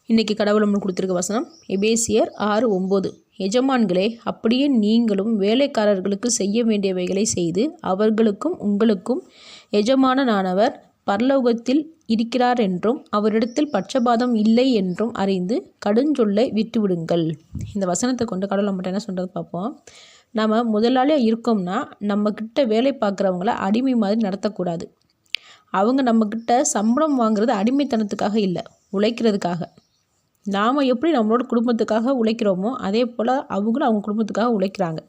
இன்றைக்கி கடவுள் நம்மளுக்கு கொடுத்துருக்க வசனம் எபேசியர் 6:9. எஜமான்களே, அப்படியே நீங்களும் வேலைக்காரர்களுக்கு செய்ய வேண்டியவைகளை செய்து அவர்களுக்கும் உங்களுக்கும் எஜமானனானவர் பரலோகத்தில் இருக்கிறார் என்றும் அவரிடத்தில் பட்சபாதம் இல்லை என்றும் அறிந்து கடுஞ்சொல்லை விட்டுவிடுங்கள். இந்த வசனத்தை கொண்டு கடவுள் நம்மகிட்ட என்ன சொல்கிறது பார்ப்போம். நம்ம முதலாளியாக இருக்கோம்னா நம்மக்கிட்ட வேலை பார்க்குறவங்கள அடிமை மாதிரி நடத்தக்கூடாது. அவங்க நம்மக்கிட்ட சம்பளம் வாங்குறது அடிமைத்தனத்துக்காக இல்லை, உழைக்கிறதுக்காக. நாம் எப்படி நம்மளோட குடும்பத்துக்காக உழைக்கிறோமோ அதே போல் அவங்களும் அவங்க குடும்பத்துக்காக உழைக்கிறாங்க.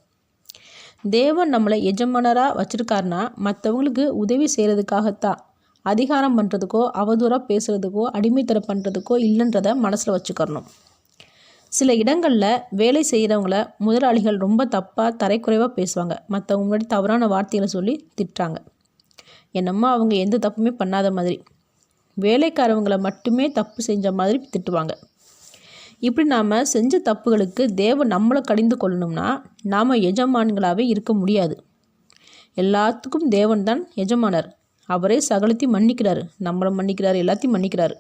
தேவன் நம்மளை எஜமானராக வச்சுருக்காருனா மற்றவங்களுக்கு உதவி செய்கிறதுக்காகத்தான். அதிகாரம் பண்ணுறதுக்கோ அவதூறாக பேசுகிறதுக்கோ அடிமைத்தனம் பண்ணுறதுக்கோ இல்லைன்றதை மனசில் வச்சுக்கணும். சில இடங்களில் வேலை செய்கிறவங்கள முதலாளிகள் ரொம்ப தப்பாக தரைக்குறைவாக பேசுவாங்க. மற்றவங்க முன்னாடி தவறான வார்த்தைகளை சொல்லி திட்டுறாங்க. என்னம்மா அவங்க எந்த தப்புமே பண்ணாத மாதிரி, வேலைக்காரவங்களை மட்டுமே தப்பு செஞ்ச மாதிரி திட்டுவாங்க. இப்படி நாம் செஞ்ச தப்புகளுக்கு தேவன் நம்மளை கடிந்து கொள்ளணும்னா நாம் எஜமான்களாகவே இருக்க முடியாது. எல்லாத்துக்கும் தேவன் தான் எஜமானர். அவரே சகலத்தையும் மன்னிக்கிறாரு, நம்மளை மன்னிக்கிறாரு, எல்லாத்தையும் மன்னிக்கிறாரு.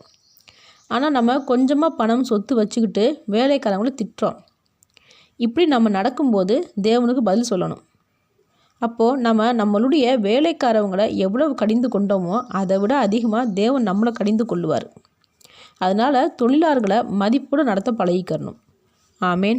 ஆனால் நம்ம கொஞ்சமாக பணம் சொத்து வச்சுக்கிட்டு வேலைக்காரங்களை திட்டுறோம். இப்படி நம்ம நடக்கும்போது தேவனுக்கு பதில் சொல்லணும். அப்போது நம்மளுடைய வேலைக்காரவங்களை எவ்வளவு கடிந்து கொண்டோமோ அதை விட அதிகமாக தேவன் நம்மளை கடிந்து கொள்ளுவார். அதனால் தொழிலாளர்களை மதிப்போடு நடத்த பழகிக்கணும். ஆமேன்.